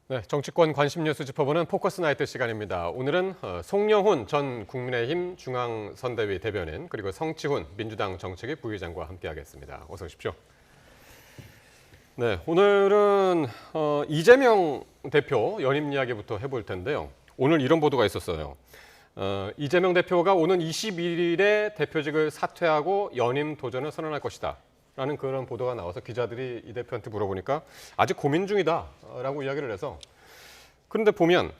네, 정치권 관심 뉴스 짚어보는 포커스 나이트 시간입니다. 오늘은 송영훈 전 국민의힘 중앙선대위 대변인 그리고 성치훈 민주당 정책위 부의장과 함께하겠습니다. 어서 오십시오. 네, 오늘은 이재명 대표 연임 이야기부터 해볼 텐데요. 오늘 이런 보도가 있었어요. 이재명 대표가 오는 21일에 대표직을 사퇴하고 연임 도전을 선언할 것이다. 라는 그런 보도가 나와서 기자들이 이 대표한테 물어보니까 아직 고민 중이다라고 이야기를 해서 그런데 보면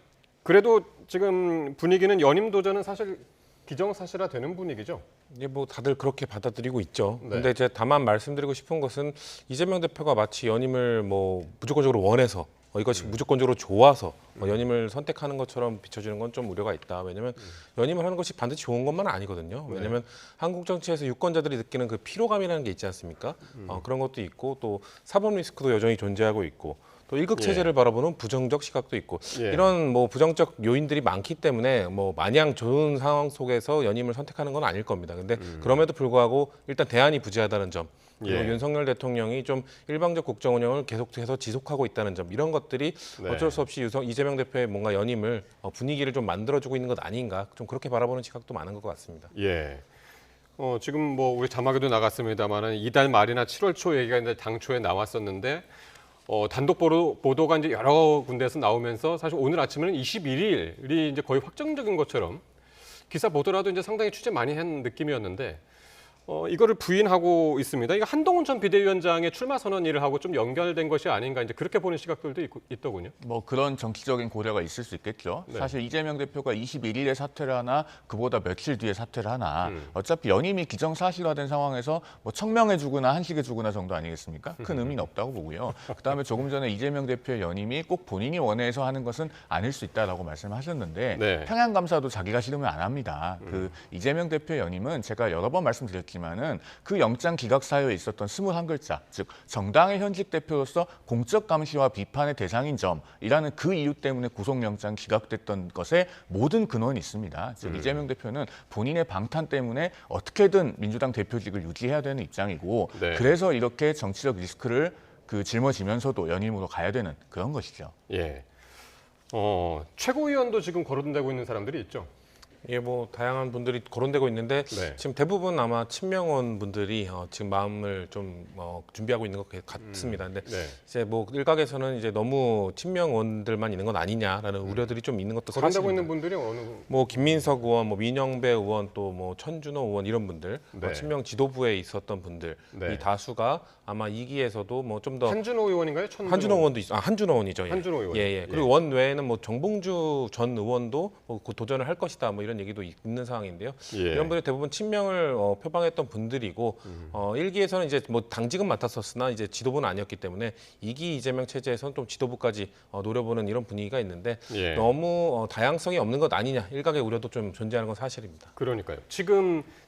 그래도 지금 분위기는 연임 도전은 사실 기정사실화 되는 분위기죠. 이게 뭐 다들 그렇게 받아들이고 있죠. 네. 근데 이제 다만 말씀드리고 싶은 것은 이재명 대표가 마치 연임을 뭐 무조건적으로 원해서 이것이 무조건적으로 좋아서 연임을 선택하는 것처럼 비춰지는 건 좀 우려가 있다. 왜냐하면 연임을 하는 것이 반드시 좋은 것만은 아니거든요. 왜냐하면 한국 정치에서 유권자들이 느끼는 그 피로감이라는 게 있지 않습니까? 그런 것도 있고 또 사법 리스크도 여전히 존재하고 있고 또 일극 체제를 바라보는 부정적 시각도 있고 이런 뭐 부정적 요인들이 많기 때문에 뭐 마냥 좋은 상황 속에서 연임을 선택하는 건 아닐 겁니다. 근데 그럼에도 불구하고 일단 대안이 부재하다는 점. 그리고 윤석열 대통령이 좀 일방적 국정 운영을 계속해서 지속하고 있다는 점 이런 것들이 어쩔 수 없이 이재명 대표의 뭔가 연임을 분위기를 좀 만들어주고 있는 것 아닌가 좀 그렇게 바라보는 시각도 많은 것 같습니다. 예. 지금 뭐 우리 자막에도 나갔습니다만은 이달 말이나 7월 초 얘기가 이제 당초에 나왔었는데 단독 보도가 이제 여러 군데에서 나오면서 사실 오늘 아침에는 21일이 이제 거의 확정적인 것처럼 기사 보더라도 이제 상당히 취재 많이 한 느낌이었는데. 이거를 부인하고 있습니다. 이거 한동훈 전 비대위원장의 출마 선언 일을 하고 좀 연결된 것이 아닌가 이제 그렇게 보는 시각들도 있더군요. 뭐 그런 정치적인 고려가 있을 수 있겠죠. 네. 사실 이재명 대표가 21일에 사퇴를 하나 그보다 며칠 뒤에 사퇴를 하나 어차피 연임이 기정사실화된 상황에서 뭐 청명해주거나 한식해주거나 정도 아니겠습니까? 큰 의미는 없다고 보고요. 그다음에 조금 전에 이재명 대표의 연임이 꼭 본인이 원해서 하는 것은 아닐 수 있다라고 말씀하셨는데 네. 평양감사도 자기가 싫으면 안 합니다. 그 이재명 대표의 연임은 제가 여러 번 말씀드렸지만은 그 영장 기각 사유에 있었던 21글자, 즉 정당의 현직 대표로서 공적 감시와 비판의 대상인 점이라는 그 이유 때문에 구속영장 기각됐던 것에 모든 근원이 있습니다. 즉 이재명 대표는 본인의 방탄 때문에 어떻게든 민주당 대표직을 유지해야 되는 입장이고 네. 그래서 이렇게 정치적 리스크를 жил어지면서도 연임으로 가야 되는 그런 것이죠. 예. 최고위원도 지금 거론되고 있는 사람들이 있죠. 이게 뭐 다양한 분들이 거론되고 있는데 네. 지금 대부분 아마 친명원 분들이 지금 마음을 좀 준비하고 있는 것 같습니다. 근데 네. 이제 뭐 일각에서는 이제 너무 친명원들만 있는 건 아니냐라는 우려들이 좀 있는 것도 거론되고 사실입니다. 있는 분들이 어느 뭐 김민석 의원, 뭐 민영배 의원, 또 뭐 천준호 의원 이런 분들, 네. 친명 지도부에 있었던 분들 네. 이 다수가 아마 2기에서도 뭐 좀 더 한준호 의원인가요? 한준호 의원도 한준호 의원이죠. 예. 한준호 의원. 예. 그리고 원 외에는 뭐 정봉주 전 의원도 곧 도전을 할 것이다. 뭐 이런 얘기도 있는 상황인데요. 예. 이런 분들이 대부분 친명을 표방했던 분들이고 1기에서는 이제 뭐 당직은 맡았었으나 이제 지도부는 아니었기 때문에 2기 이재명 체제에서는 좀 지도부까지 노려보는 이런 분위기가 있는데 예. 너무 다양성이 없는 것 아니냐 일각의 우려도 좀 존재하는 건 사실입니다. 그러니까요.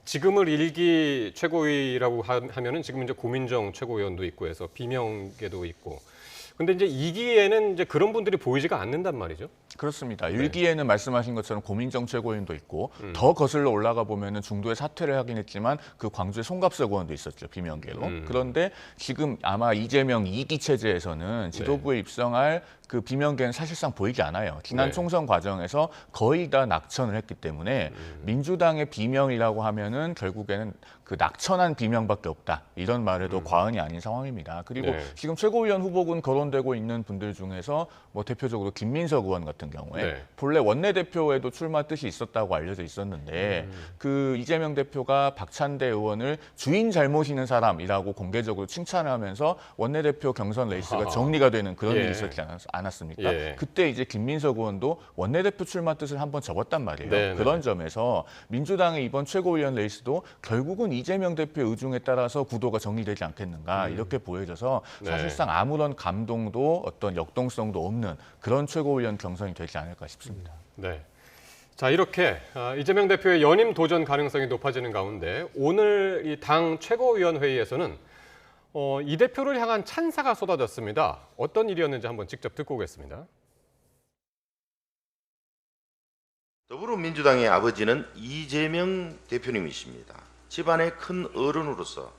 지금을 1기 최고위라고 하면은 지금 이제 고민정 최고위원도 있고 해서 비명계도 있고. 근데 이제 2기에는 이제 그런 분들이 보이지가 않는단 말이죠. 그렇습니다. 일기에는 말씀하신 것처럼 고민정 최고위원도 있고 더 거슬러 올라가 보면은 중도에 사퇴를 하긴 했지만 그 광주의 송갑석 의원도 있었죠. 비명계로. 그런데 지금 아마 이재명 2기 체제에서는 지도부에 입성할 그 비명계는 사실상 보이지 않아요. 지난 네. 총선 과정에서 거의 다 낙천을 했기 때문에 민주당의 비명이라고 하면은 결국에는 그 낙천한 비명밖에 없다. 이런 말에도 과언이 아닌 상황입니다. 그리고 네. 지금 최고위원 후보군 거론되고 있는 분들 중에서 뭐 대표적으로 김민석 의원 같은 경우에 네. 본래 원내대표에도 출마 뜻이 있었다고 알려져 있었는데 그 이재명 대표가 박찬대 의원을 주인 잘못이는 사람이라고 공개적으로 칭찬하면서 원내대표 경선 레이스가 정리가 되는 그런 예. 일이 있었지 않았습니까? 예. 그때 이제 김민석 의원도 원내대표 출마 뜻을 한번 접었단 말이에요. 네, 그런 점에서 민주당의 이번 최고위원 레이스도 결국은 이재명 대표의 의중에 따라서 구도가 정리되지 않겠는가 이렇게 보여져서 네. 사실상 아무런 감동도 어떤 역동성도 없는 그런 최고위원 경선이 되지 않을까 싶습니다. 네. 자, 이렇게 이재명 대표의 연임 도전 가능성이 높아지는 가운데 오늘 이 당 최고위원회의에서는 이 대표를 향한 찬사가 쏟아졌습니다. 어떤 일이었는지 한번 직접 듣고 오겠습니다. 더불어민주당의 아버지는 이재명 대표님이십니다. 집안의 큰 어른으로서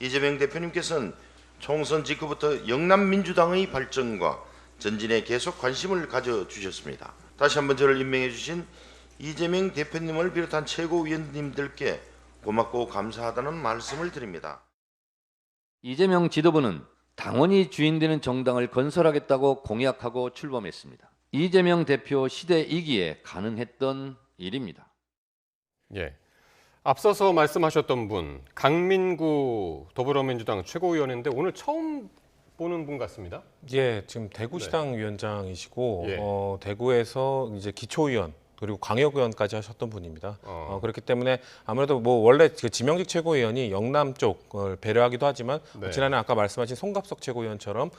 이재명 대표님께서는 총선 직후부터 영남민주당의 발전과 전진에 계속 관심을 가져주셨습니다. 다시 한번 저를 임명해 주신 이재명 대표님을 비롯한 최고위원님들께 고맙고 감사하다는 말씀을 드립니다. 이재명 지도부는 당원이 주인되는 정당을 건설하겠다고 공약하고 출범했습니다. 이재명 대표 시대이기에 가능했던 일입니다. 예. 앞서서 말씀하셨던 분, 강민구 더불어민주당 최고위원인데 오늘 처음 보는 분 같습니다. 예, 지금 대구시당 위원장이시고 예. 대구에서 이제 기초위원 그리고 광역의원까지 하셨던 분입니다. 그렇기 때문에 아무래도 뭐 원래 그 지명직 최고위원이 영남 쪽을 배려하기도 하지만 네. 지난해 아까 말씀하신 송갑석 최고위원처럼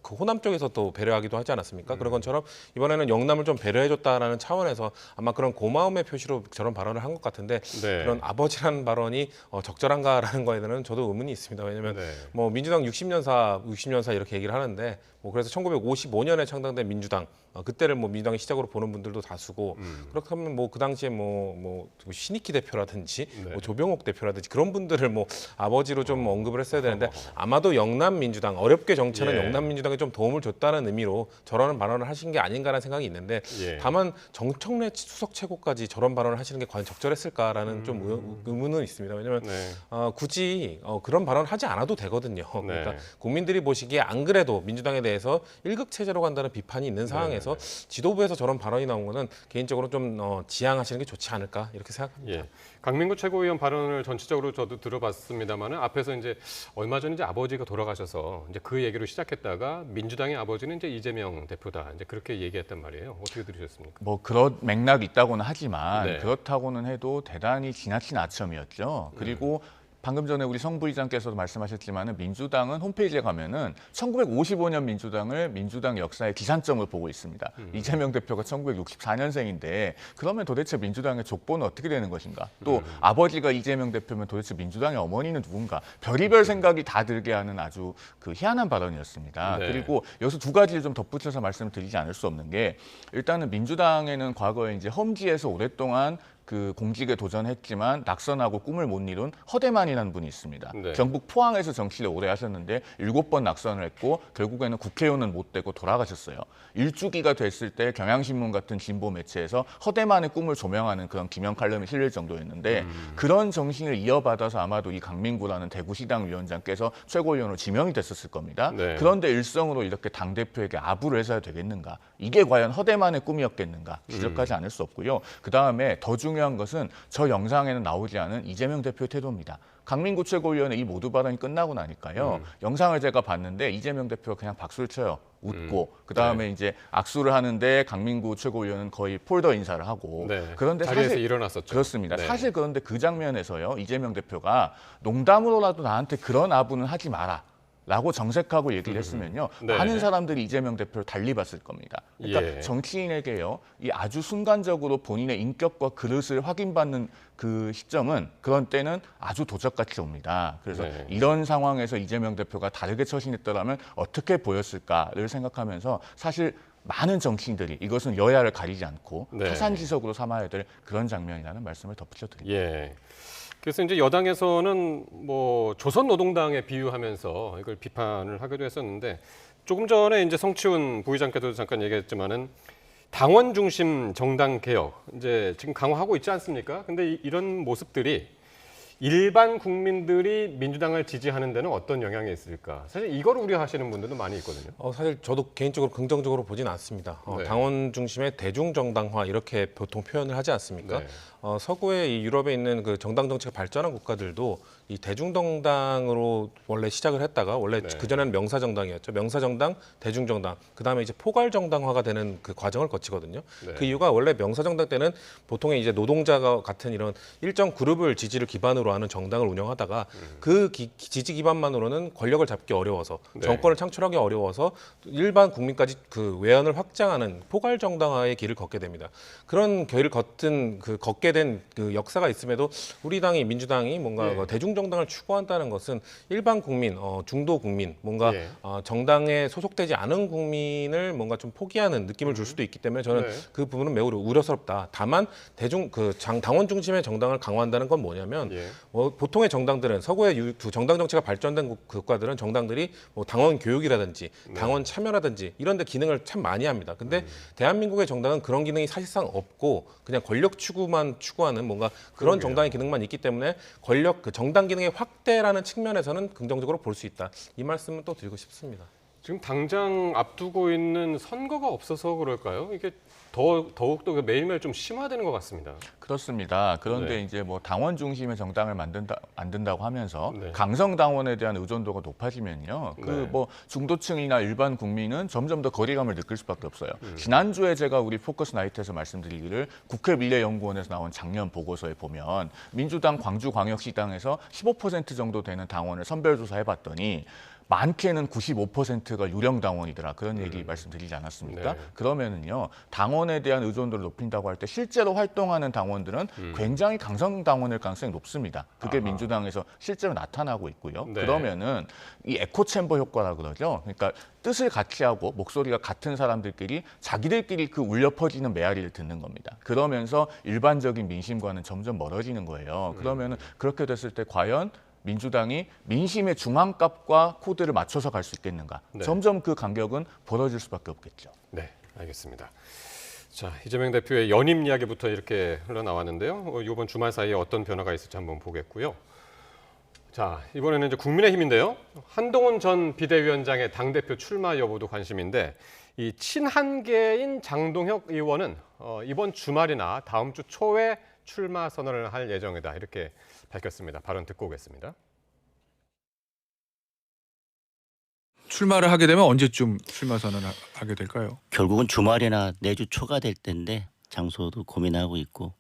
그 호남 쪽에서 또 배려하기도 하지 않았습니까? 그런 것처럼 이번에는 영남을 좀 배려해줬다라는 차원에서 아마 그런 고마움의 표시로 저런 발언을 한 것 같은데 네. 그런 아버지라는 발언이 적절한가라는 거에 대해서는 저도 의문이 있습니다. 왜냐하면 네. 뭐 민주당 60년사 이렇게 얘기를 하는데 뭐 그래서 1955년에 창당된 민주당 그때를 뭐 민주당의 시작으로 보는 분들도 다수고 그렇다면 뭐 그 당시에 뭐 신익희 대표라든지 네. 뭐 조병옥 대표라든지 그런 분들을 뭐 아버지로 좀 언급을 했어야 되는데 아마도 영남 민주당 어렵게 정치하는 예. 영남 민주당에 좀 도움을 줬다는 의미로 저런 발언을 하신 게 아닌가라는 생각이 있는데 예. 다만 정청래 수석 최고까지 저런 발언을 하시는 게 과연 적절했을까라는 좀 의문은 있습니다. 왜냐하면 네. 굳이 그런 발언을 하지 않아도 되거든요. 네. 그러니까 국민들이 보시기에 안 그래도 민주당에 대해서 일극 체제로 간다는 비판이 있는 상황에서 지도부에서 저런 발언이 나온 거는 개인적으로 좀 지양하시는 게 좋지 않을까 이렇게 생각합니다. 예. 강민구 최고위원 발언을 전체적으로 저도 들어봤습니다만은 앞에서 이제 얼마 전에 이제 아버지가 돌아가셔서 이제 그 얘기로 시작했다가 민주당의 아버지는 이제 이재명 대표다 이제 그렇게 얘기했단 말이에요. 어떻게 들으셨습니까? 뭐 그런 맥락이 있다고는 하지만 네. 그렇다고는 해도 대단히 지나친 아첨이었죠. 그리고 방금 전에 우리 성 부의장께서도 말씀하셨지만은 민주당은 홈페이지에 가면은 1955년 민주당을 민주당 역사의 기산점을 보고 있습니다. 이재명 대표가 1964년생인데 그러면 도대체 민주당의 족보는 어떻게 되는 것인가? 또 아버지가 이재명 대표면 도대체 민주당의 어머니는 누군가? 별의별 생각이 다 들게 하는 아주 그 희한한 발언이었습니다. 네. 그리고 여기서 두 가지를 좀 덧붙여서 말씀을 드리지 않을 수 없는 게 일단은 민주당에는 과거에 이제 험지에서 오랫동안 그 공직에 도전했지만 낙선하고 꿈을 못 이룬 허대만이라는 분이 있습니다. 네. 경북 포항에서 정치를 오래 하셨는데 7번 낙선을 했고 결국에는 국회의원은 못 되고 돌아가셨어요. 일주기가 됐을 때 경향신문 같은 진보 매체에서 허대만의 꿈을 조명하는 그런 기명 칼럼이 실릴 정도였는데 그런 정신을 이어받아서 아마도 이 강민구라는 대구시당 위원장께서 최고위원으로 지명이 됐었을 겁니다. 네. 그런데 일성으로 이렇게 당대표에게 아부를 해서야 되겠는가? 이게 과연 허대만의 꿈이었겠는가? 기적하지 않을 수 없고요. 그다음에 더 중요한 것은 저 영상에는 나오지 않은 이재명 대표의 태도입니다. 강민구 최고위원의 이 모두 발언이 끝나고 나니까요. 영상을 제가 봤는데 이재명 대표가 그냥 박수를 쳐요. 웃고 그다음에 이제 악수를 하는데 강민구 최고위원은 거의 폴더 인사를 하고 네. 그런데 자리에서 사실 일어났었죠. 그렇습니다. 네. 사실 그런데 그 장면에서요. 이재명 대표가 농담으로라도 나한테 그런 아부는 하지 마라. 라고 정색하고 얘기를 했으면요. 네. 많은 사람들이 이재명 대표를 달리 봤을 겁니다. 그러니까 예. 정치인에게요. 이 아주 순간적으로 본인의 인격과 그릇을 확인받는 그 시점은 그런 때는 아주 도적같이 옵니다. 그래서 네. 이런 상황에서 이재명 대표가 다르게 처신했더라면 어떻게 보였을까를 생각하면서 사실 많은 정치인들이 이것은 여야를 가리지 않고 네. 타산지석으로 삼아야 될 그런 장면이라는 말씀을 덧붙여 드립니다. 예. 그래서 이제 여당에서는 뭐 조선노동당에 비유하면서 이걸 비판을 하기도 했었는데 조금 전에 이제 성치훈 부의장께도 잠깐 얘기했지만은 당원 중심 정당 개혁 이제 지금 강화하고 있지 않습니까? 근데 이런 모습들이 일반 국민들이 민주당을 지지하는 데는 어떤 영향이 있을까? 사실 이걸 우려하시는 분들도 많이 있거든요. 사실 저도 개인적으로 긍정적으로 보진 않습니다. 네. 당원 중심의 대중정당화 이렇게 보통 표현을 하지 않습니까? 네. 서구의 이 유럽에 있는 그 정당 정치가 발전한 국가들도 이 대중정당으로 원래 시작을 했다가 원래 네. 그전에는 명사정당이었죠. 명사정당, 대중정당, 그다음에 이제 포괄정당화가 되는 그 과정을 거치거든요. 네. 그 이유가 원래 명사정당 때는 보통의 이제 노동자가 같은 이런 일정 그룹을 지지를 기반으로 하는 정당을 운영하다가 그 지지 기반만으로는 권력을 잡기 어려워서 네. 정권을 창출하기 어려워서 일반 국민까지 그 외연을 확장하는 포괄정당화의 길을 걷게 됩니다. 그런 길을 걷게 된 그 역사가 있음에도 우리 당이 민주당이 뭔가 예. 대중정당을 추구한다는 것은 일반 국민, 중도 국민, 뭔가 예. 정당에 소속되지 않은 국민을 뭔가 좀 포기하는 느낌을 줄 수도 있기 때문에 저는 네. 그 부분은 매우 우려스럽다. 다만 당원 중심의 정당을 강화한다는 건 뭐냐면 예. 보통의 정당들은 서구의 정당 정치가 발전된 국가들은 정당들이 뭐 당원 교육이라든지 당원 참여라든지 이런 데 기능을 참 많이 합니다. 근데 대한민국의 정당은 그런 기능이 사실상 없고 그냥 권력 추구만 추구하는 뭔가 그런 정당의 기능만 있기 때문에 권력 그 정당 기능의 확대라는 측면에서는 긍정적으로 볼 수 있다. 이 말씀은 또 드리고 싶습니다. 지금 당장 앞두고 있는 선거가 없어서 그럴까요? 이게 더욱더 매일매일 좀 심화되는 것 같습니다. 그렇습니다. 그런데 네. 이제 뭐 당원 중심의 정당을 만든다고 하면서 네. 강성 당원에 대한 의존도가 높아지면요. 그 네. 뭐 중도층이나 일반 국민은 점점 더 거리감을 느낄 수밖에 없어요. 지난주에 제가 우리 포커스 나이트에서 말씀드리기를 국회미래연구원에서 나온 작년 보고서에 보면 민주당 광주광역시당에서 15% 정도 되는 당원을 선별조사해봤더니 많게는 95%가 유령 당원이더라. 그런 얘기 말씀드리지 않았습니까? 네. 그러면은요, 당원에 대한 의존도를 높인다고 할 때 실제로 활동하는 당원들은 굉장히 강성 당원일 가능성이 높습니다. 그게 아하. 민주당에서 실제로 나타나고 있고요. 네. 그러면은 이 에코챔버 효과라 그러죠. 그러니까 뜻을 같이 하고 목소리가 같은 사람들끼리 자기들끼리 그 울려 퍼지는 메아리를 듣는 겁니다. 그러면서 일반적인 민심과는 점점 멀어지는 거예요. 그러면은 그렇게 됐을 때 과연 민주당이 민심의 중앙값과 코드를 맞춰서 갈 수 있겠는가? 네. 점점 그 간격은 벌어질 수밖에 없겠죠. 네, 알겠습니다. 자, 이재명 대표의 연임 이야기부터 이렇게 흘러나왔는데요. 이번 주말 사이에 어떤 변화가 있을지 한번 보겠고요. 자, 이번에는 이제 국민의힘인데요. 한동훈 전 비대위원장의 당대표 출마 여부도 관심인데 이 친한계인 장동혁 의원은 이번 주말이나 다음 주 초에 출마 선언을 할 예정이다. 이렇게 밝혔습니다. 발언 듣고 오겠습니다. 출마를 하게 되면 언제쯤 출마 선언을 하게 될까요? 결국은 주말이나 내주 초가 될 텐데 장소도 고민하고 있고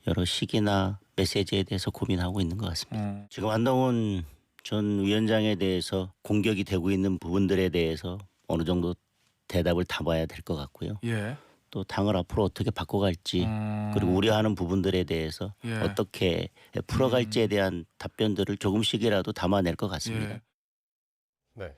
여러 시기나 메시지에 대해서 고민하고 있는 것 같습니다. 지금 한동훈 전 위원장에 대해서 공격이 되고 있는 부분들에 대해서 어느 정도 대답을 담아야 될 것 같고요. 예. 또 당을 앞으로 어떻게 바꿔갈지 그리고 우려하는 부분들에 대해서 예. 어떻게 풀어갈지에 대한 답변들을 조금씩이라도 담아낼 것 같습니다. 예. 네.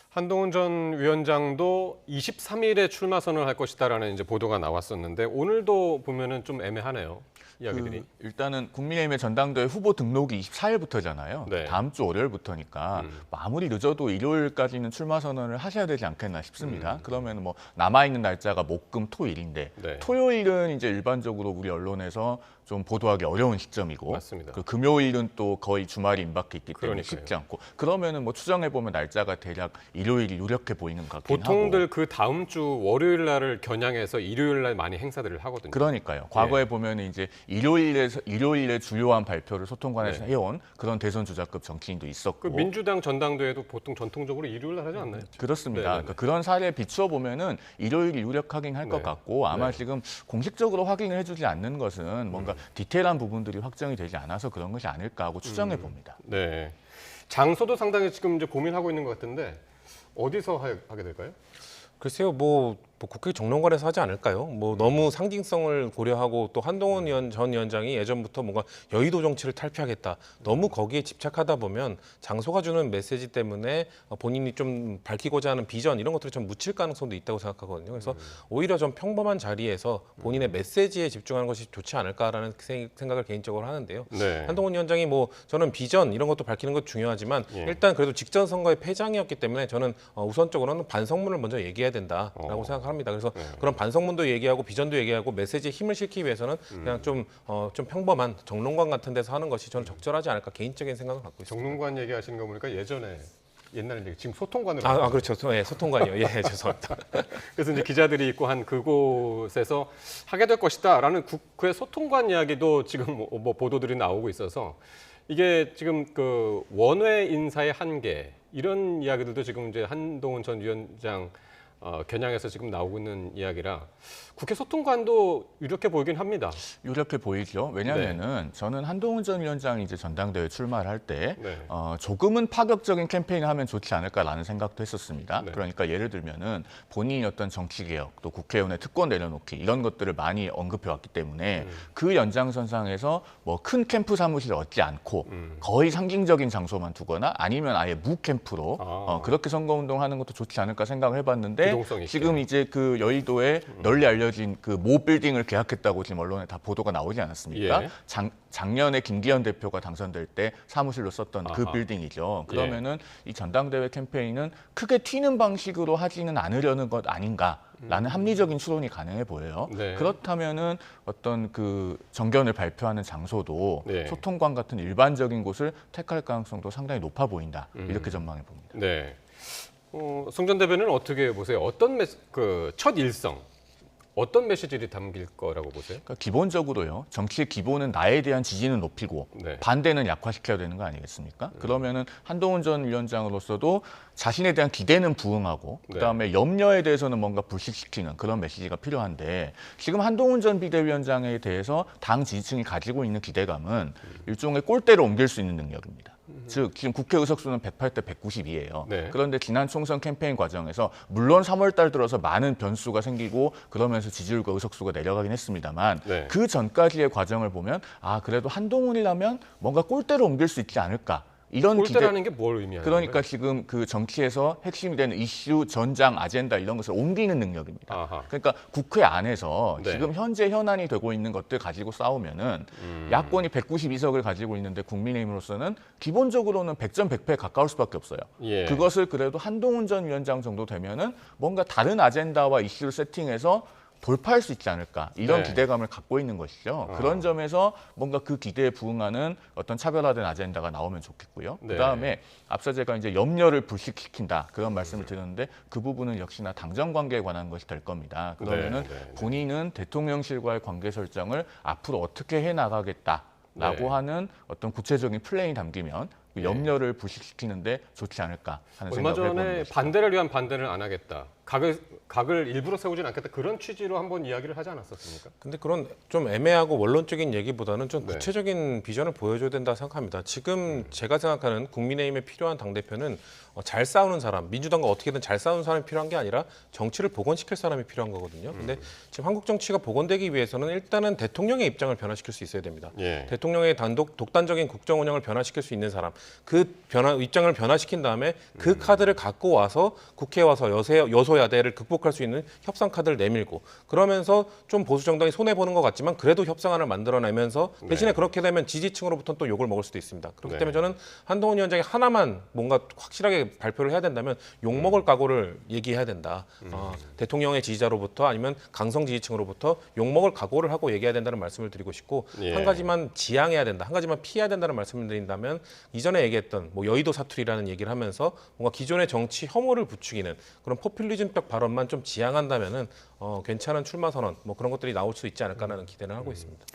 한동훈 전 위원장도 23일에 출마 선언을 할 것이다라는 이제 보도가 나왔었는데 오늘도 보면은 좀 애매하네요. 이야기들이. 일단은 국민의힘의 전당대회 후보 등록이 24일부터잖아요. 네. 다음 주 월요일부터니까 아무리 늦어도 일요일까지는 출마 선언을 하셔야 되지 않겠나 싶습니다. 그러면 뭐 남아있는 날짜가 목금 토일인데 네. 토요일은 이제 일반적으로 우리 언론에서 좀 보도하기 어려운 시점이고 맞습니다. 그 금요일은 또 거의 주말이 임박해 있기 때문에 그러니까요. 쉽지 않고 그러면은 뭐 추정해 보면 날짜가 대략 일요일이 유력해 보이는 것 같긴 하고 보통들 그 다음 주 월요일 날을 겨냥해서 일요일 날 많이 행사들을 하거든요. 그러니까요. 과거에 보면 이제 일요일에 주요한 발표를 소통관에서 네. 해온 그런 대선 주자급 정치인도 있었고 그 민주당 전당대회도 보통 전통적으로 일요일 날 하지 않나요? 그렇습니다. 네네네. 그러니까 그런 사례에 비추어 보면은 일요일이 유력하긴 할 것 네. 같고 아마 네. 지금 공식적으로 확인을 해주지 않는 것은 뭔가 디테일한 부분들이 확정이 되지 않아서 그런 것이 아닐까 하고 추정해 봅니다. 네. 장소도 상당히 지금 이제 고민하고 있는 것 같은데 어디서 하게 될까요? 글쎄요, 뭐 국회 정론관에서 하지 않을까요? 뭐 너무 상징성을 고려하고 또 한동훈 전 위원장이 예전부터 뭔가 여의도 정치를 탈피하겠다. 너무 거기에 집착하다 보면 장소가 주는 메시지 때문에 본인이 좀 밝히고자 하는 비전 이런 것들이 좀 묻힐 가능성도 있다고 생각하거든요. 그래서 오히려 좀 평범한 자리에서 본인의 메시지에 집중하는 것이 좋지 않을까라는 생각을 개인적으로 하는데요. 네. 한동훈 위원장이 뭐 저는 비전 이런 것도 밝히는 것도 중요하지만 예. 일단 그래도 직전 선거의 패장이었기 때문에 저는 우선적으로는 반성문을 먼저 얘기해야 된다라고 생각합니다. 그래서 그런 반성문도 얘기하고 비전도 얘기하고 메시지에 힘을 실기 위해서는 그냥 좀 평범한 정론관 같은 데서 하는 것이 저는 적절하지 않을까 개인적인 생각을 갖고 있습니다. 정론관 얘기하시는 거 보니까 옛날에 이제 지금 소통관으로 아 그렇죠. 예, 소통관이요. 예, 죄송합니다. 그래서 이제 기자들이 있고 한 그곳에서 하게 될 것이다라는 국회 소통관 이야기도 지금 뭐 보도들이 나오고 있어서 이게 지금 그 원외 인사의 한계 이런 이야기들도 지금 이제 한동훈 전 위원장 겨냥해서 지금 나오고 있는 이야기라 국회 소통관도 유력해 보이긴 합니다. 유력해 보이죠. 왜냐하면은 저는 한동훈 전 위원장이 이제 전당대회 출마를 할 때 네. 조금은 파격적인 캠페인을 하면 좋지 않을까라는 생각도 했었습니다. 네. 그러니까 예를 들면은 본인이 어떤 정치개혁 또 국회의원의 특권 내려놓기 이런 것들을 많이 언급해 왔기 때문에 그 연장선상에서 뭐 큰 캠프 사무실을 얻지 않고 거의 상징적인 장소만 두거나 아니면 아예 무캠프로 그렇게 선거운동하는 것도 좋지 않을까 생각을 해봤는데 유동성 있게. 지금 이제 그 여의도에 널리 알려진 그 모 빌딩을 계약했다고 지금 언론에 다 보도가 나오지 않았습니까? 예. 작년에 김기현 대표가 당선될 때 사무실로 썼던 그 아하. 빌딩이죠. 그러면은 이 전당대회 캠페인은 크게 튀는 방식으로 하지는 않으려는 것 아닌가라는 합리적인 추론이 가능해 보여요. 네. 그렇다면은 어떤 그 정견을 발표하는 장소도 네. 소통관 같은 일반적인 곳을 택할 가능성도 상당히 높아 보인다. 이렇게 전망해 봅니다. 네. 송 전 대변인은 어떻게 보세요? 어떤 그 첫 일성, 어떤 메시지를 담길 거라고 보세요? 그러니까 기본적으로요. 정치의 기본은 나에 대한 지지는 높이고 네. 반대는 약화시켜야 되는 거 아니겠습니까? 그러면은 한동훈 전 위원장으로서도 자신에 대한 기대는 부응하고 네. 그다음에 염려에 대해서는 뭔가 불식시키는 그런 메시지가 필요한데 지금 한동훈 전 비대위원장에 대해서 당 지지층이 가지고 있는 기대감은 일종의 꼴대로 옮길 수 있는 능력입니다. 즉 지금 국회 의석수는 108대 192예요. 네. 그런데 지난 총선 캠페인 과정에서 물론 3월 달 들어서 많은 변수가 생기고 그러면서 지지율과 의석수가 내려가긴 했습니다만 네. 그 전까지의 과정을 보면 아 그래도 한동훈이라면 뭔가 꼴대로 옮길 수 있지 않을까 이런 기대. 꼴대라는 게 뭘 의미하는 그러니까 거예요? 지금 그 정치에서 핵심이 되는 이슈, 전장, 아젠다 이런 것을 옮기는 능력입니다. 아하. 그러니까 국회 안에서 네. 지금 현재 현안이 되고 있는 것들 가지고 싸우면은 야권이 192석을 가지고 있는데 국민의힘으로서는 기본적으로는 100점 100패에 가까울 수밖에 없어요. 예. 그것을 그래도 한동훈 전 위원장 정도 되면은 뭔가 다른 아젠다와 이슈를 세팅해서 돌파할 수 있지 않을까 이런 네. 기대감을 갖고 있는 것이죠. 그런 점에서 뭔가 그 기대에 부응하는 어떤 차별화된 아젠다가 나오면 좋겠고요. 네. 그다음에 앞서 제가 이제 염려를 불식시킨다 그런 말씀을 드렸는데 그 부분은 역시나 당정 관계에 관한 것이 될 겁니다. 그러면은 네, 네, 네. 본인은 대통령실과의 관계 설정을 앞으로 어떻게 해 나가겠다라고 네. 하는 어떤 구체적인 플랜이 담기면 그 염려를 불식시키는데 좋지 않을까 하는 얼마 생각을 해보는 전에 것이죠. 반대를 위한 반대를 안 하겠다. 각을 일부러 세우진 않겠다. 그런 취지로 한번 이야기를 하지 않았었습니까? 근데 그런 좀 애매하고 원론적인 얘기보다는 좀 네. 구체적인 비전을 보여줘야 된다 생각합니다. 지금 제가 생각하는 국민의힘에 필요한 당대표는 잘 싸우는 사람, 민주당과 어떻게든 잘 싸우는 사람이 필요한 게 아니라 정치를 복원시킬 사람이 필요한 거거든요. 근데 지금 한국 정치가 복원되기 위해서는 일단은 대통령의 입장을 변화시킬 수 있어야 됩니다. 예. 대통령의 독단적인 국정 운영을 변화시킬 수 있는 사람, 그 입장을 변화시킨 다음에 그 카드를 갖고 와서 국회에 와서 여소야대를 극복할 수 있는 협상 카드를 내밀고 그러면서 좀 보수 정당이 손해 보는 것 같지만 그래도 협상안을 만들어내면서 대신에 그렇게 되면 지지층으로부터는 또 욕을 먹을 수도 있습니다. 그렇기 네. 때문에 저는 한동훈 위원장이 하나만 뭔가 확실하게 발표를 해야 된다면 욕 먹을 각오를 얘기해야 된다. 대통령의 지지자로부터 아니면 강성 지지층으로부터 욕 먹을 각오를 하고 얘기해야 된다는 말씀을 드리고 싶고 예. 한 가지만 지양해야 된다. 한 가지만 피해야 된다는 말씀을 드린다면 이전에 얘기했던 뭐 여의도 사투리라는 얘기를 하면서 뭔가 기존의 정치 혐오를 부추기는 그런 포퓰리즘적 발언만 좀 지양한다면은 괜찮은 출마 선언 뭐 그런 것들이 나올 수 있지 않을까라는 기대를 하고 있습니다.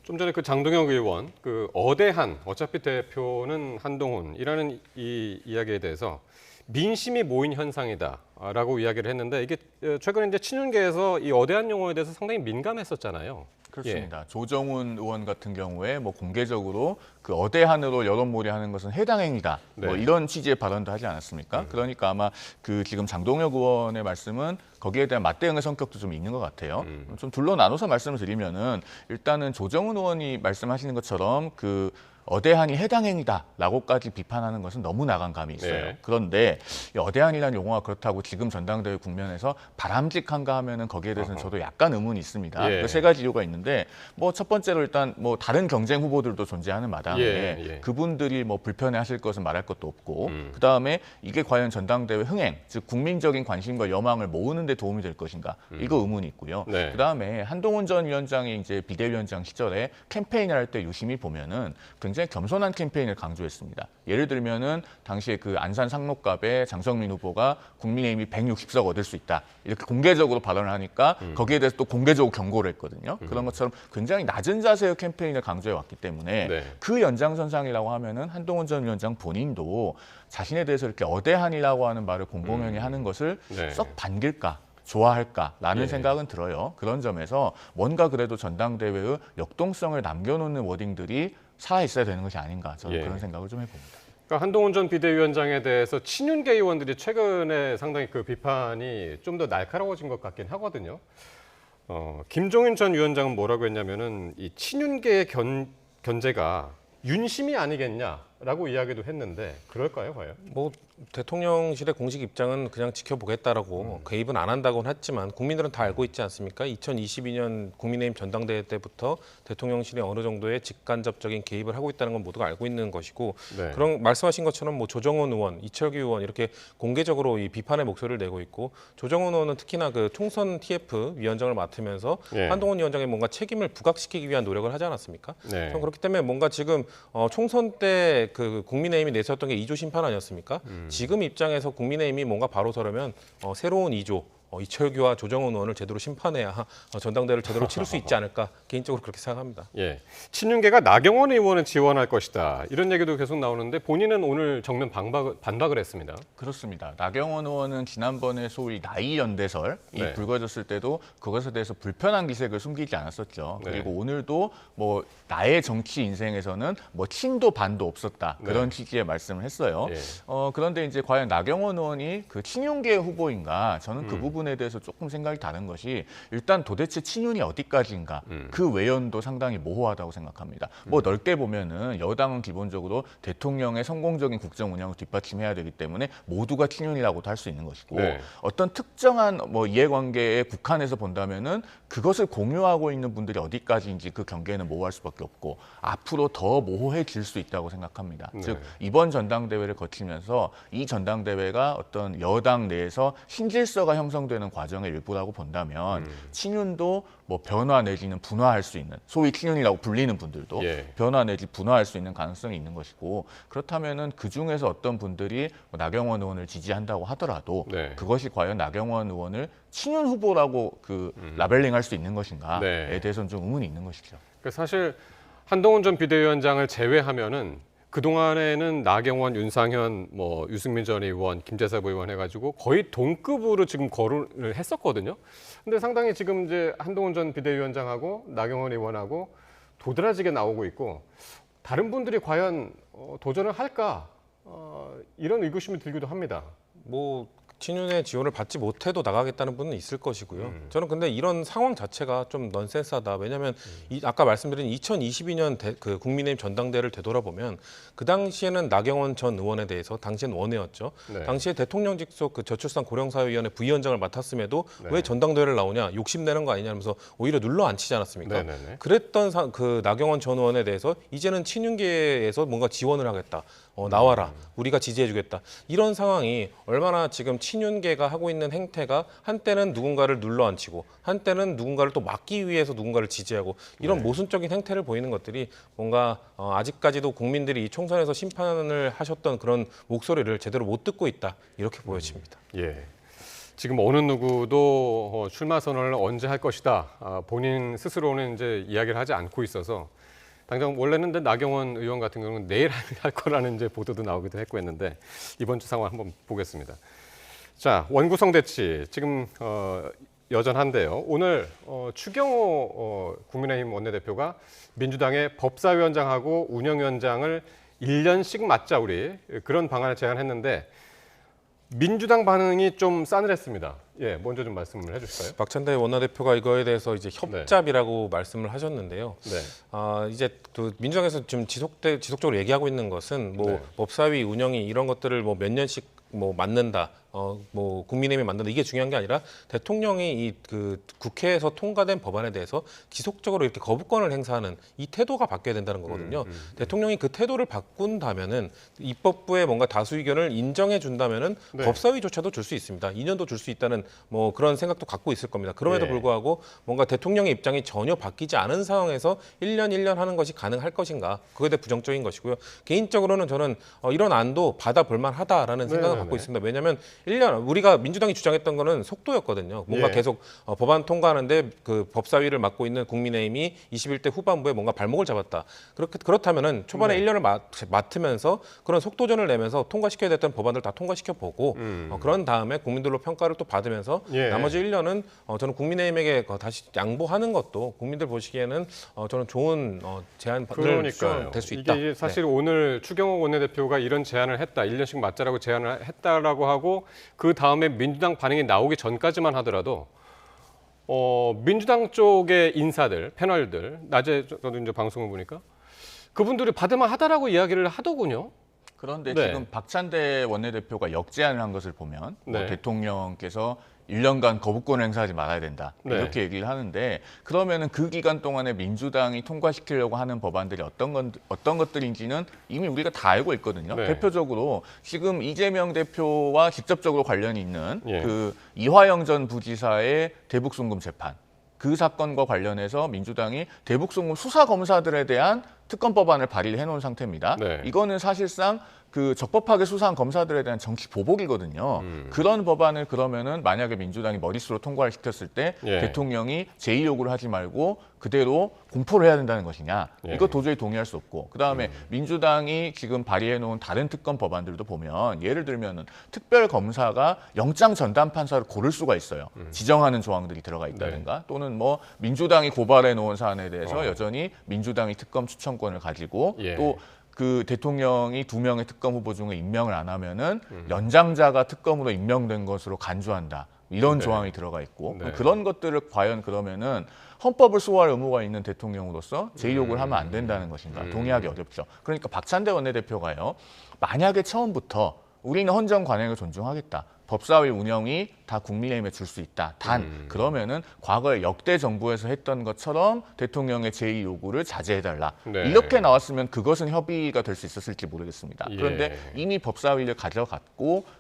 좀 전에 그 장동혁 의원 그 어대한 어차피 대표는 한동훈이라는 이 이야기에 대해서 민심이 모인 현상이다라고 이야기를 했는데 이게 최근에 이제 친윤계에서 이 어대한 용어에 대해서 상당히 민감했었잖아요. 그렇습니다. 조정훈 의원 같은 경우에 뭐 공개적으로 그 어대한으로 여론몰이하는 것은 해당 행위다. 뭐 네. 이런 취지의 발언도 하지 않았습니까? 그러니까 아마 그 지금 장동혁 의원의 말씀은 거기에 대한 맞대응의 성격도 좀 있는 것 같아요. 좀 둘로 나눠서 말씀을 드리면은 일단은 조정훈 의원이 말씀하시는 것처럼 그 어대한이 해당 행위다라고까지 비판하는 것은 너무 나간 감이 있어요. 네. 그런데 이 어대한이라는 용어가 그렇다고 지금 전당대회 국면에서 바람직한가 하면은 거기에 대해서는 저도 약간 의문이 있습니다. 예. 그 세 가지 이유가 있는데 뭐 첫 번째로 일단 뭐 다른 경쟁 후보들도 존재하는 마당에 예. 그분들이 뭐 불편해하실 것은 말할 것도 없고 그 다음에 이게 과연 전당대회 흥행, 즉 국민적인 관심과 여망을 모으는 데 도움이 될 것인가 이거 의문이 있고요. 네. 그 다음에 한동훈 전 위원장이 이제 비대위원장 시절에 캠페인을 할 때 유심히 보면은 굉장히 겸손한 캠페인을 강조했습니다. 예를 들면은 당시에 그 안산 상록갑에 장성민 후보가 국민의힘이 160석 얻을 수 있다 이렇게 공개적으로 발언을 하니까 거기에 대해서 또 공개적으로 경고를 했거든요. 그런 것처럼 굉장히 낮은 자세의 캠페인을 강조해 왔기 때문에 네. 그 연장선상이라고 하면은 한동훈 전 위원장 본인도 자신에 대해서 이렇게 어대한이라고 하는 말을 공공연히 하는 것을 네. 썩 반길까? 좋아할까라는 예. 생각은 들어요. 그런 점에서 뭔가 그래도 전당대회의 역동성을 남겨놓는 워딩들이 살아있어야 되는 것이 아닌가 저는 예. 그런 생각을 좀 해봅니다. 그러니까 한동훈 전 비대위원장에 대해서 친윤계 의원들이 최근에 상당히 그 비판이 좀 더 날카로워진 것 같긴 하거든요. 김종인 전 위원장은 뭐라고 했냐면은 이 친윤계의 견제가 윤심이 아니겠냐 있다라고 이야기도 했는데 그럴까요, 과연? 뭐 대통령실의 공식 입장은 그냥 지켜보겠다라고 개입은 안 한다고는 했지만 국민들은 다 알고 있지 않습니까? 2022년 국민의힘 전당대회 때부터 대통령실이 어느 정도의 직간접적인 개입을 하고 있다는 건 모두가 알고 있는 것이고 네. 그런 말씀하신 것처럼 뭐 조정훈 의원, 이철규 의원 이렇게 공개적으로 이 비판의 목소리를 내고 있고 조정훈 의원은 특히나 그 총선 TF 위원장을 맡으면서 예. 한동훈 위원장의 뭔가 책임을 부각시키기 위한 노력을 하지 않았습니까? 네. 전 그렇기 때문에 뭔가 지금 총선 때 그 국민의힘이 내세웠던 게 2조 심판 아니었습니까? 지금 입장에서 국민의힘이 뭔가 바로 서려면 새로운 2조 이철규와 조정훈 의원을 제대로 심판해야 전당대회를 제대로 치를 수 있지 않을까 개인적으로 그렇게 생각합니다. 예, 친윤계가 나경원 의원을 지원할 것이다 이런 얘기도 계속 나오는데 본인은 오늘 정면 반박을 했습니다. 그렇습니다. 나경원 의원은 지난번에 소위 나이 연대설이 네. 불거졌을 때도 그것에 대해서 불편한 기색을 숨기지 않았었죠. 네. 그리고 오늘도 뭐 나의 정치 인생에서는 뭐 친도 반도 없었다 그런 취지의 말씀을 했어요. 예. 그런데 이제 과연 나경원 의원이 그 친윤계 후보인가? 저는 그 부분에 대해서 조금 생각이 다른 것이 일단 도대체 친윤이 어디까지인가? 그 외연도 상당히 모호하다고 생각합니다. 뭐 넓게 보면은 여당은 기본적으로 대통령의 성공적인 국정 운영을 뒷받침해야 되기 때문에 모두가 친윤이라고도 할 수 있는 것이고 네. 어떤 특정한 뭐 이해관계에 국한해서 본다면은 그것을 공유하고 있는 분들이 어디까지인지 그 경계는 모호할 수밖에 없고 앞으로 더 모호해질 수 있다고 생각합니다. 네. 즉 이번 전당대회를 거치면서 이 전당대회가 어떤 여당 내에서 신질서가 형성되는 과정의 일부라고 본다면 친윤도 뭐 변화 내지는 분화할 수 있는 소위 친윤이라고 불리는 분들도 예. 변화 내지 분화할 수 있는 가능성이 있는 것이고 그렇다면은 그 중에서 어떤 분들이 뭐 나경원 의원을 지지한다고 하더라도 네. 그것이 과연 나경원 의원을 친윤 후보라고 그 라벨링할 수 있는 것인가에 네. 대해서는 좀 의문이 있는 것이죠. 그러니까 사실 한동훈 전 비대위원장을 제외하면은 그 동안에는 나경원, 윤상현, 뭐 유승민 전 의원, 김재섭 의원 해가지고 거의 동급으로 지금 거론을 했었거든요. 근데 상당히 지금 이제 한동훈 전 비대위원장하고 나경원 의원하고 도드라지게 나오고 있고 다른 분들이 과연 도전을 할까 이런 의구심이 들기도 합니다. 뭐 친윤의 지원을 받지 못해도 나가겠다는 분은 있을 것이고요. 저는 근데 이런 상황 자체가 좀 넌센스하다. 왜냐하면 아까 말씀드린 2022년 그 국민의힘 전당대회를 되돌아보면 그 당시에는 나경원 전 의원에 대해서 당시엔 원외였죠. 네. 당시에 대통령 직속 그 저출산 고령사회위원회 부위원장을 맡았음에도 네. 왜 전당대회를 나오냐 욕심내는 거 아니냐면서 오히려 눌러 앉히지 않았습니까? 네네네. 그랬던 그 나경원 전 의원에 대해서 이제는 친윤계에서 뭔가 지원을 하겠다. 나와라. 우리가 지지해주겠다. 이런 상황이 얼마나 지금 친윤계가 하고 있는 행태가 한때는 누군가를 눌러앉히고 한때는 누군가를 또 막기 위해서 누군가를 지지하고 이런 모순적인 행태를 보이는 것들이 뭔가 아직까지도 국민들이 이 총선에서 심판을 하셨던 그런 목소리를 제대로 못 듣고 있다. 이렇게 보여집니다. 예. 지금 어느 누구도 출마 선언을 언제 할 것이다. 본인 스스로는 이제 이야기를 하지 않고 있어서 당장 원래는 근데 나경원 의원 같은 경우는 내일 할 거라는 이제 보도도 나오기도 했고 했는데 이번 주 상황 한번 보겠습니다. 자, 원구성 대치 지금 여전한데요. 오늘 추경호 국민의힘 원내대표가 민주당의 법사위원장하고 운영위원장을 1년씩 맡자 우리 그런 방안을 제안했는데 민주당 반응이 좀 싸늘했습니다. 예, 먼저 좀 말씀을 해주실까요? 박찬대 원내대표가 이거에 대해서 이제 협잡이라고 말씀을 하셨는데요. 네. 이제 그 민주당에서 지금 지속적으로 얘기하고 있는 것은 뭐 네. 법사위 운영이 이런 것들을 뭐 몇 년씩 뭐 맡는다. 뭐 국민의힘이 만든다 이게 중요한 게 아니라 대통령이 이 그 국회에서 통과된 법안에 대해서 지속적으로 이렇게 거부권을 행사하는 이 태도가 바뀌어야 된다는 거거든요. 대통령이 그 태도를 바꾼다면은 입법부의 뭔가 다수 의견을 인정해 준다면은 네. 법사위조차도 줄 수 있습니다. 2년도 줄 수 있다는 뭐 그런 생각도 갖고 있을 겁니다. 그럼에도 예. 불구하고 뭔가 대통령의 입장이 전혀 바뀌지 않은 상황에서 1년 하는 것이 가능할 것인가? 그거에 대해 부정적인 것이고요. 개인적으로는 저는 이런 안도 받아볼 만하다라는 생각을 네네네. 갖고 있습니다. 왜냐하면 1년 우리가 민주당이 주장했던 거는 속도였거든요. 뭔가 예. 계속 법안 통과하는데 그 법사위를 맡고 있는 국민의힘이 21대 후반부에 뭔가 발목을 잡았다. 그렇다면은 초반에 네. 1년을 맡으면서 그런 속도전을 내면서 통과시켜야 됐던 법안들 다 통과시켜 보고 그런 다음에 국민들로 평가를 또 받으면서 예. 나머지 1년은 저는 국민의힘에게 다시 양보하는 것도 국민들 보시기에는 저는 좋은 제안을 그러니까요. 될 수 있다. 이게 사실 오늘 추경호 원내대표가 이런 제안을 했다. 1년씩 맞자라고 제안을 했다라고 하고 그 다음에 민주당 반응이 나오기 전까지만 하더라도 민주당 쪽의 인사들, 패널들 낮에 저도 이제 방송을 보니까 그분들이 받을만 하다라고 이야기를 하더군요. 그런데 네. 지금 박찬대 원내대표가 역제안을 한 것을 보면 뭐 네. 대통령께서 1년간 거부권을 행사하지 말아야 된다 네. 이렇게 얘기를 하는데 그러면은 그 기간 동안에 민주당이 통과시키려고 하는 법안들이 어떤 것들인지는 이미 우리가 다 알고 있거든요. 네. 대표적으로 지금 이재명 대표와 직접적으로 관련이 있는 예. 그 이화영 전 부지사의 대북송금 재판. 그 사건과 관련해서 민주당이 대북송금 수사 검사들에 대한 특검 법안을 발의해 놓은 상태입니다. 네. 이거는 사실상 그 적법하게 수사한 검사들에 대한 정치 보복이거든요. 그런 법안을 그러면은 만약에 민주당이 머릿수로 통과를 시켰을 때 예. 대통령이 제의 요구를 하지 말고 그대로 공포를 해야 된다는 것이냐. 예. 이거 도저히 동의할 수 없고. 그다음에 민주당이 지금 발의해 놓은 다른 특검 법안들도 보면 예를 들면은 특별 검사가 영장 전담 판사를 고를 수가 있어요. 지정하는 조항들이 들어가 있다든가 또는 뭐 민주당이 고발해 놓은 사안에 대해서 여전히 민주당이 특검 추천권을 가지고 예. 또 그 대통령이 2명의 특검 후보 중에 임명을 안 하면은 연장자가 특검으로 임명된 것으로 간주한다. 이런 네. 조항이 들어가 있고 네. 그런 것들을 과연 그러면은 헌법을 수호할 의무가 있는 대통령으로서 제의 요구를 하면 안 된다는 것인가 동의하기 어렵죠. 그러니까 박찬대 원내대표가요. 만약에 처음부터 우리는 헌정 관행을 존중하겠다. 법사위 운영이 다 국민의힘에 줄 수 있다. 단 그러면은 과거에 역대 정부에서 했던 것처럼 대통령의 제의 요구를 자제해달라. 네. 이렇게 나왔으면 그것은 협의가 될 수 있었을지 모르겠습니다. 예. 그런데 이미 법사위를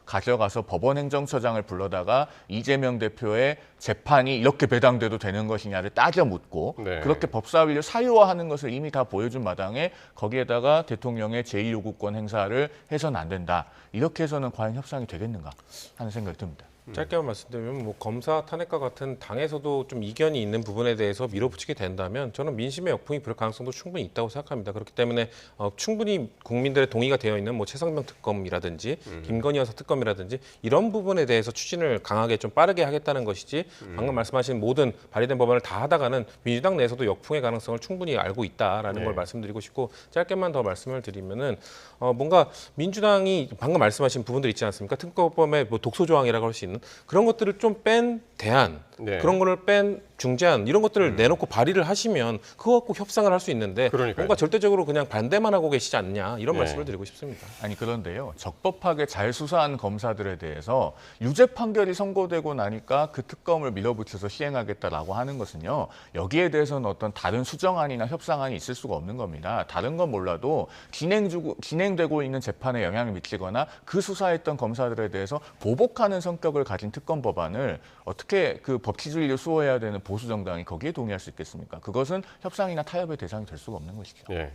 가져가서 법원행정처장을 불러다가 이재명 대표의 재판이 이렇게 배당돼도 되는 것이냐를 따져 묻고 네. 그렇게 법사위를 사유화하는 것을 이미 다 보여준 마당에 거기에다가 대통령의 제의 요구권 행사를 해서는 안 된다. 이렇게 해서는 과연 협상이 되겠는가 하는 생각이 듭니다. 짧게만 말씀드리면 뭐 검사 탄핵과 같은 당에서도 좀 이견이 있는 부분에 대해서 밀어붙이게 된다면 저는 민심의 역풍이 불 가능성도 충분히 있다고 생각합니다. 그렇기 때문에 충분히 국민들의 동의가 되어 있는 뭐 최상병 특검이라든지 김건희 여사 특검이라든지 이런 부분에 대해서 추진을 강하게 좀 빠르게 하겠다는 것이지 방금 말씀하신 모든 발의된 법안을 다 하다가는 민주당 내에서도 역풍의 가능성을 충분히 알고 있다라는 네. 걸 말씀드리고 싶고 짧게만 더 말씀을 드리면은 뭔가 민주당이 방금 말씀하신 부분들 있지 않습니까? 특검법의 뭐 독소 조항이라고 할 수 있는 그런 것들을 좀 뺀 대안, 네. 그런 거를 뺀 중재안 이런 것들을 내놓고 발의를 하시면 그거 갖고 협상을 할 수 있는데 그러니까요. 뭔가 절대적으로 그냥 반대만 하고 계시지 않냐 이런 네. 말씀을 드리고 싶습니다. 아니 그런데요. 적법하게 잘 수사한 검사들에 대해서 유죄 판결이 선고되고 나니까 그 특검을 밀어붙여서 시행하겠다라고 하는 것은요. 여기에 대해서는 어떤 다른 수정안이나 협상안이 있을 수가 없는 겁니다. 다른 건 몰라도 진행되고 있는 재판에 영향을 미치거나 그 수사했던 검사들에 대해서 보복하는 성격을 가진 특검 법안을 어떻게 그 법치주의를 수호해야 되는 보수 정당이 거기에 동의할 수 있겠습니까? 그것은 협상이나 타협의 대상이 될 수가 없는 것이죠. 예.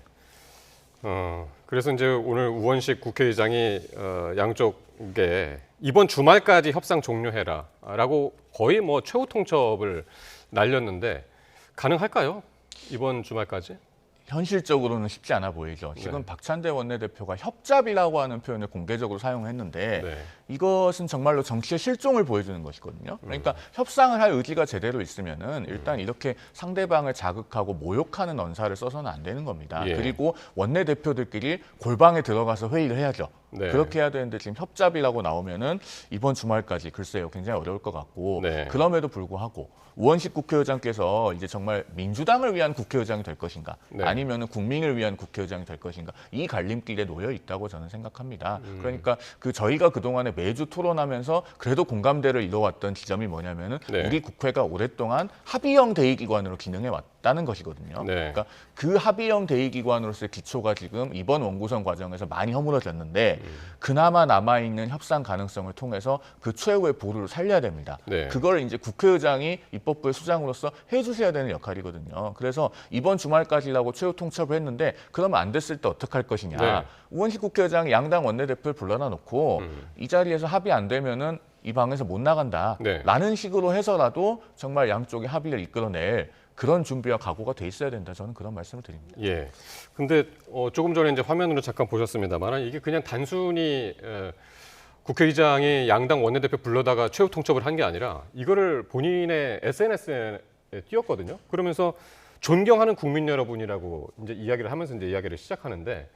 그래서 이제 오늘 우원식 국회의장이 양쪽에 이번 주말까지 협상 종료해라라고 거의 뭐 최후 통첩을 날렸는데 가능할까요? 이번 주말까지? 현실적으로는 쉽지 않아 보이죠. 지금 네. 박찬대 원내대표가 협잡이라고 하는 표현을 공개적으로 사용했는데 네. 이것은 정말로 정치의 실종을 보여주는 것이거든요. 그러니까 협상을 할 의지가 제대로 있으면은 일단 이렇게 상대방을 자극하고 모욕하는 언사를 써서는 안 되는 겁니다. 예. 그리고 원내대표들끼리 골방에 들어가서 회의를 해야죠. 네. 그렇게 해야 되는데 지금 협잡이라고 나오면은 이번 주말까지 글쎄요 굉장히 어려울 것 같고 네. 그럼에도 불구하고 우원식 국회의장께서 이제 정말 민주당을 위한 국회의장이 될 것인가 네. 아니면은 국민을 위한 국회의장이 될 것인가 이 갈림길에 놓여 있다고 저는 생각합니다. 그러니까 그 저희가 그동안에 매주 토론하면서 그래도 공감대를 이뤄왔던 지점이 뭐냐면은 네. 우리 국회가 오랫동안 합의형 대의기관으로 기능해 왔다는 것이거든요. 네. 그러니까 그 합의형 대의기관으로서의 기초가 지금 이번 원구성 과정에서 많이 허물어졌는데 그나마 남아있는 협상 가능성을 통해서 그 최후의 보루를 살려야 됩니다. 네. 그걸 이제 국회의장이 입법부의 수장으로서 해주셔야 되는 역할이거든요. 그래서 이번 주말까지라고 최후 통첩을 했는데 그러면 안 됐을 때 어떡할 것이냐. 네. 우원식 국회의장이 양당 원내대표를 불러다 놓고 이 자리에서 합의 안 되면은 이 방에서 못 나간다. 네. 라는 식으로 해서라도 정말 양쪽의 합의를 이끌어낼 그런 준비와 각오가 돼 있어야 된다. 저는 그런 말씀을 드립니다. 예. 근데 조금 전에 이제 화면으로 잠깐 보셨습니다만 이게 그냥 단순히 국회의장이 양당 원내대표 불러다가 최후 통첩을 한 게 아니라 이거를 본인의 SNS에 띄웠거든요. 그러면서 존경하는 국민 여러분이라고 이제 이야기를 하면서 이제 이야기를 시작하는데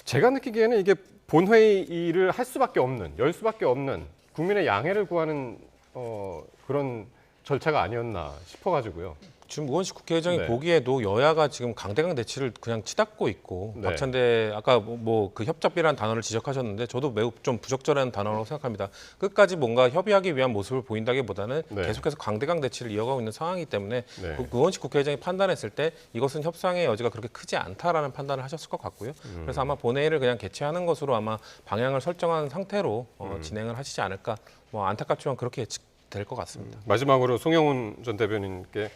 제가 느끼기에는 이게 본회의를 할 수밖에 없는, 열 수밖에 없는 국민의 양해를 구하는 그런 절차가 아니었나 싶어가지고요. 지금 우원식 국회의장이 네. 보기에도 여야가 지금 강대강 대치를 그냥 치닫고 있고 네. 박찬대 아까 뭐 그 협잡이라는 단어를 지적하셨는데 저도 매우 좀 부적절한 단어라고 생각합니다. 끝까지 뭔가 협의하기 위한 모습을 보인다기보다는 네. 계속해서 강대강 대치를 이어가고 있는 상황이기 때문에 네. 우원식 국회의장이 판단했을 때 이것은 협상의 여지가 그렇게 크지 않다라는 판단을 하셨을 것 같고요. 그래서 아마 본회의를 그냥 개최하는 것으로 아마 방향을 설정한 상태로 진행을 하시지 않을까. 뭐 안타깝지만 그렇게 예측될 것 같습니다. 마지막으로 송영훈 전 대변인께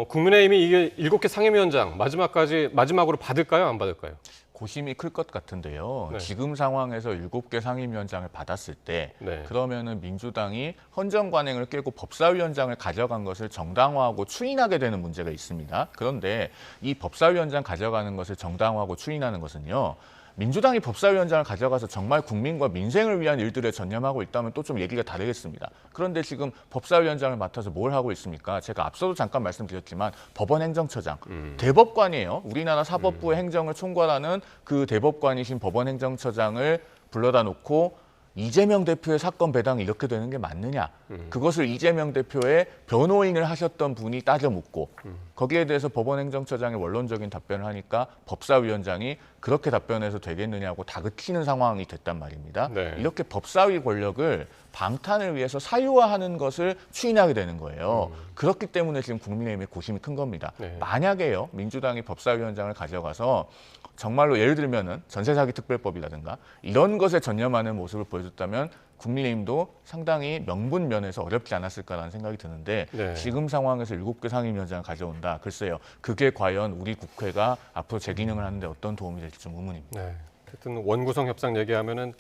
국민의힘이 이게 7개 상임위원장 마지막으로 받을까요, 안 받을까요? 고심이 클 것 같은데요. 네. 지금 상황에서 7개 상임위원장을 받았을 때 네. 그러면은 민주당이 헌정관행을 깨고 법사위원장을 가져간 것을 정당화하고 추인하게 되는 문제가 있습니다. 그런데 이 법사위원장 가져가는 것을 정당화하고 추인하는 것은요. 민주당이 법사위원장을 가져가서 정말 국민과 민생을 위한 일들에 전념하고 있다면 또 좀 얘기가 다르겠습니다. 그런데 지금 법사위원장을 맡아서 뭘 하고 있습니까? 제가 앞서도 잠깐 말씀드렸지만 법원행정처장, 대법관이에요. 우리나라 사법부의 행정을 총괄하는 그 대법관이신 법원행정처장을 불러다 놓고 이재명 대표의 사건 배당이 이렇게 되는 게 맞느냐. 그것을 이재명 대표의 변호인을 하셨던 분이 따져 묻고 거기에 대해서 법원행정처장이 원론적인 답변을 하니까 법사위원장이 그렇게 답변해서 되겠느냐고 다그치는 상황이 됐단 말입니다. 네. 이렇게 법사위 권력을 방탄을 위해서 사유화하는 것을 추인하게 되는 거예요. 그렇기 때문에 지금 국민의힘의 고심이 큰 겁니다. 네. 만약에요, 민주당이 법사위원장을 가져가서 정말로 예를 들면은 전세사기 특별법이라든가 이런 것에 전념하는 모습을 보여줬다면 국민의힘도 상당히 명분 면에서 어렵지 않았을까라는 생각이 드는데 네. 지금 상황에서 7개 상임위원장을 가져온다. 글쎄요. 그게 과연 우리 국회가 앞으로 제 기능을 하는데 어떤 도움이 될지 좀 의문입니다. 네. 하여튼 원구성 협상 얘기하면은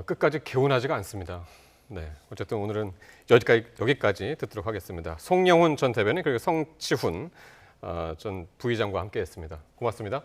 끝까지 개운하지가 않습니다. 네. 어쨌든 오늘은 여기까지 듣도록 하겠습니다. 송영훈 전 대변인 그리고 성치훈 전 부의장과 함께했습니다. 고맙습니다.